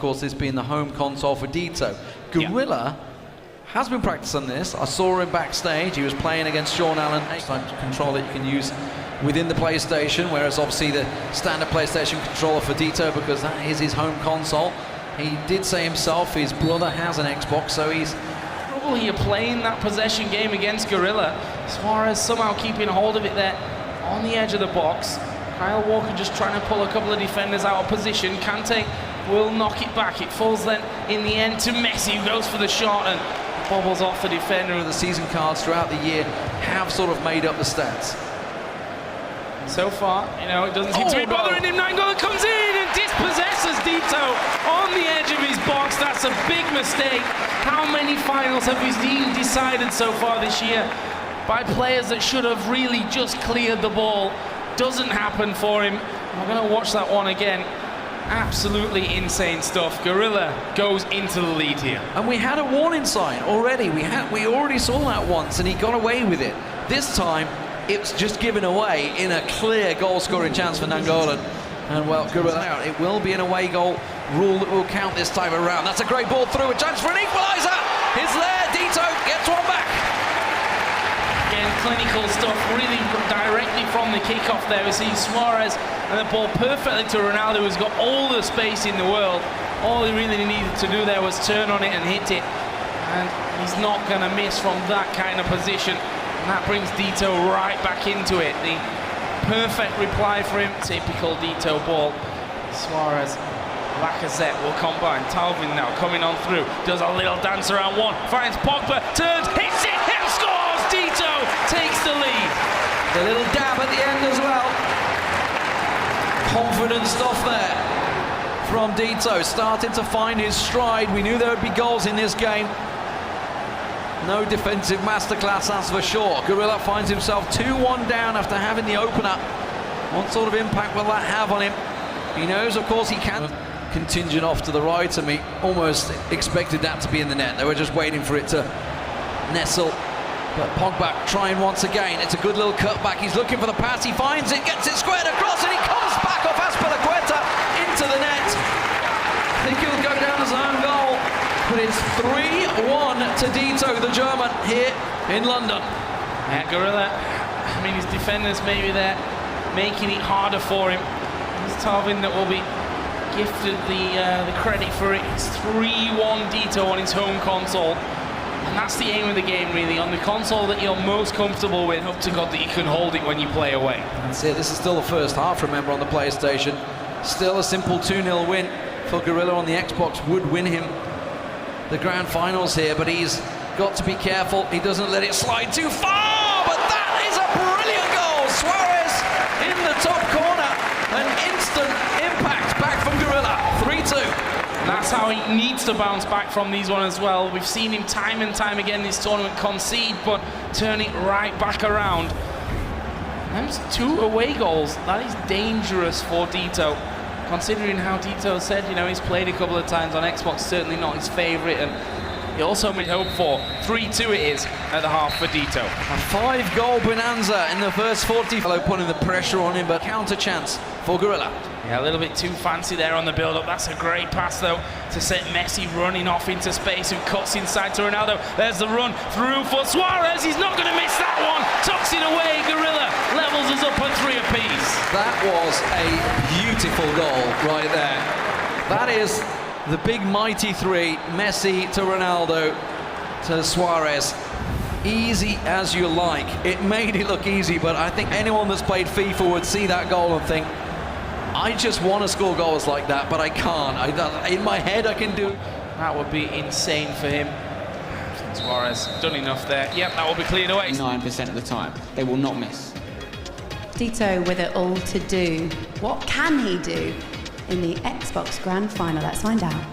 course, this being the home console for Deto. Gorilla has been practicing this. I saw him backstage. He was playing against Sean Allen. Type of control that you can use within the PlayStation, whereas obviously the standard PlayStation controller for Deto, because that is his home console. He did say himself his brother has an Xbox, so he's probably here playing that possession game against Gorilla. Suarez somehow keeping hold of it there on the edge of the box. Kyle Walker just trying to pull a couple of defenders out of position. Kante will knock it back. It falls then in the end to Messi, who goes for the shot and bobbles off the defender. The season cards throughout the year have sort of made up the stats. So far, you know, it doesn't seem to be bothering him. Nangola comes in and dispossesses Deto on the edge of his box. That's a big mistake. How many finals have we seen decided so far this year by players that should have really just cleared the ball? Doesn't happen for him. We're going to watch that one again. Absolutely insane stuff. Gorilla goes into the lead here. And we had a warning sign already. We already saw that once, and he got away with it. This time, it's just given away in a clear goal-scoring chance for Nangolan. And well, Gorilla out. It will be an away goal rule that will count this time around. That's a great ball through, a chance for an equaliser. It's there. Deto gets one back. Again, clinical stuff, really directly from the kickoff there. We see Suarez and the ball perfectly to Ronaldo, who's got all the space in the world. All he really needed to do there was turn on it and hit it. And he's not going to miss from that kind of position. And that brings Deto right back into it. The perfect reply for him. Typical Deto ball. Suarez, Lacazette will combine. Talvin now coming on through. Does a little dance around one. Finds Pogba, turns, hits it, and scores! Deto takes the lead. The little dab at the end as well. Confident stuff there from Deto. Started to find his stride. We knew there would be goals in this game. No defensive masterclass, that's for sure. Gorilla finds himself 2-1 down after having the opener. What sort of impact will that have on him? He knows, of course, he can. Contingent off to the right, and we almost expected that to be in the net. They were just waiting for it to nestle. But Pogba trying once again. It's a good little cutback. He's looking for the pass. He finds it, gets it squared across, and he comes back off Azpilicueta into the net. I think he'll go down as an own goal. But it's 3-1 to Deto, the German, here in London. Yeah, Gorilla, I mean, his defenders maybe they're making it harder for him. It's Talvin that will be gifted the credit for it. It's 3-1 Deto on his home console. And that's the aim of the game, really, on the console that you're most comfortable with. Hope to God that you can hold it when you play away. That's it. This is still the first half, remember, on the PlayStation. Still a simple 2-0 win for Gorilla on the Xbox would win him the grand finals here, but he's got to be careful. He doesn't let it slide too far, but that is a brilliant goal. Suarez in the top corner. An instant impact back from Gorilla. 3-2. That's how he needs to bounce back from these ones as well. We've seen him time and time again this tournament concede, but turn it right back around. Them's 2 away goals. That is dangerous for Deto. Considering how Deto said, you know, he's played a couple of times on Xbox, certainly not his favourite, and he also made hope for. 3-2 it is at the half for Deto. A 5-goal bonanza in the first 40. Hello, putting the pressure on him, but counter chance for Gorilla. Yeah, a little bit too fancy there on the build-up. That's a great pass, though, to set Messi running off into space, who cuts inside to Ronaldo. There's the run through for Suarez. He's not going to miss that one. Tucks it away. Gorilla levels us up at 3 apiece. That was a beautiful goal right there. That is the big mighty 3. Messi to Ronaldo to Suarez. Easy as you like. It made it look easy, but I think anyone that's played FIFA would see that goal and think, I just want to score goals like that, but I can't. In my head, I can do it. That would be insane for him. Suarez done enough there. Yep, that will be cleared away. 9% of the time, they will not miss. Deto with it all to do. What can he do in the Xbox Grand Final? Let's find out.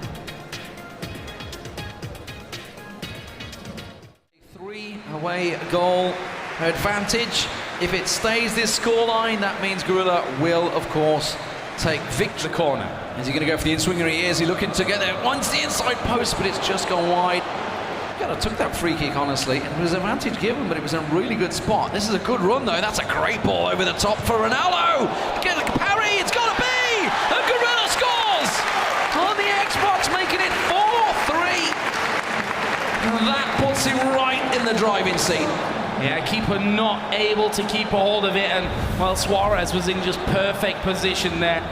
3 away goal advantage. If it stays this scoreline, that means Gorilla will, of course, take victory. The corner. Is he going to go for the in-swinger? He is. He's looking to get there. Once the inside post, but it's just gone wide. I took that free kick, honestly. It was an advantage given, but it was in a really good spot. This is a good run, though. That's a great ball over the top for Ronaldo. Get a parry. It's got to be. And Gorilla scores on the Xbox the driving seat. Yeah, keeper not able to keep a hold of it, and well, Suarez was in just perfect position there.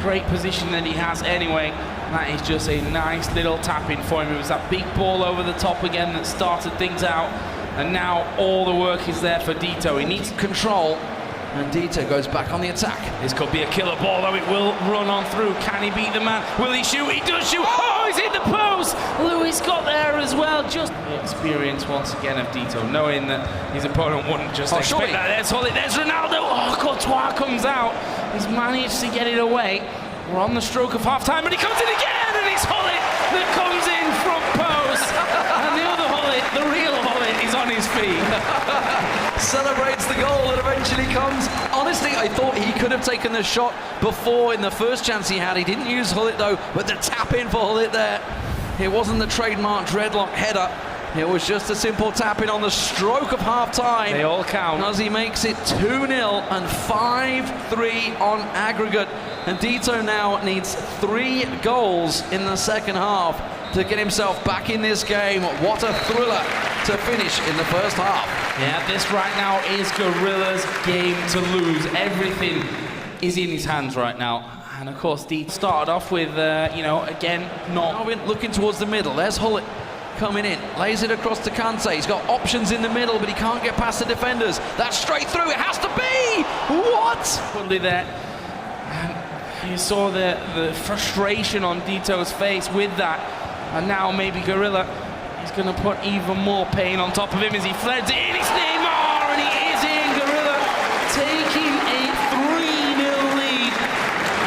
Great position that he has anyway. That is just a nice little tap-in for him. It was that big ball over the top again that started things out, and now all the work is there for Deto. He needs Control, and Deto goes back on the attack. This could be a killer ball, though it will run on through. Can he beat the man? Will he shoot? He does shoot. Oh, he's hit the post! Lewis got there as well. Just the experience once again of Deto, knowing that his opponent wouldn't just expect that. There's Ronaldo. Oh, Courtois comes out. He's managed to get it away. We're on the stroke of half-time, and he comes in again, and it's Hullet that comes in front post. And the other Hullet, the real Hullet, is on his feet. Celebrates the goal that eventually comes. Honestly, I thought he could have taken the shot before in the first chance he had. He didn't use Hullet though, but the tap in for Hullet there. It wasn't the trademark dreadlock header. It was just a simple tap in on the stroke of half time. They all count. As he makes it 2-0 and 5-3 on aggregate. And Deto now needs 3 goals in the second half to get himself back in this game. What a thriller to finish in the first half. Yeah, this right now is Gorilla's game to lose. Everything is in his hands right now. And of course, Deto started off with, again, not... Now we're looking towards the middle. There's Hullet coming in, lays it across to Kante. He's got options in the middle, but he can't get past the defenders. That's straight through. It has to be! What? Fully there. And you saw the frustration on Deto's face with that. And now maybe Gorilla is going to put even more pain on top of him as he fleds it in. It's Neymar, and he is in. Gorilla taking a 3-0 lead.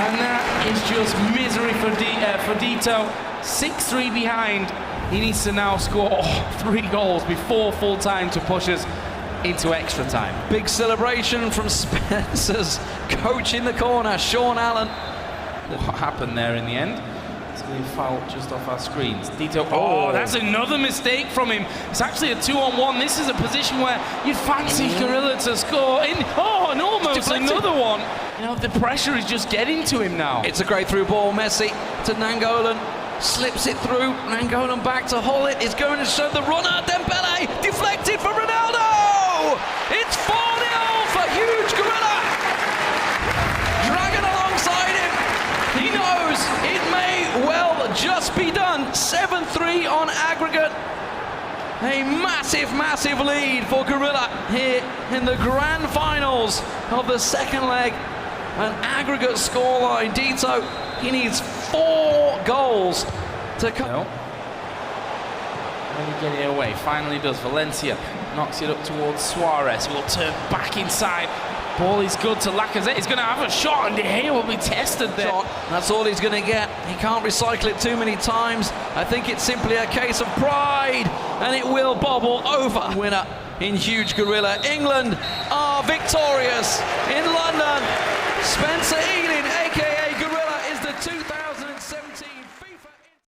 And that is just misery for Deto. 6-3 behind. He needs to now score 3 goals before full time to push us into extra time. Big celebration from Spencer's coach in the corner, Sean Allen. What happened there in the end? It's going to be fouled just off our screens. Deto, oh, that's another mistake from him. It's actually a 2-on-1. This is a position where you'd fancy Gorilla to score in. Oh, and almost another one. You know, the pressure is just getting to him now. It's a great through ball. Messi to Nangolan. Slips it through. Nangolan back to Hullet. Is going to show the runner. Dembele deflected for Ronaldo. It's 4-0 for huge Gorilla. Dragging alongside him. He knows it may well just be done. 7-3 on aggregate. A massive, massive lead for Gorilla here in the grand finals of the second leg. An aggregate scoreline. Deto, he needs 4 goals to come. No. Let me get it away. Finally does. Valencia knocks it up towards Suarez, who will turn back inside. Ball is good to Lacazette. He's going to have a shot, and De Gea will be tested there. That's all he's going to get. He can't recycle it too many times. I think it's simply a case of pride, and it will bobble over. Winner in huge Gorilla. England are victorious in London. Spencer Ealing, aka Gorilla, is the 2000.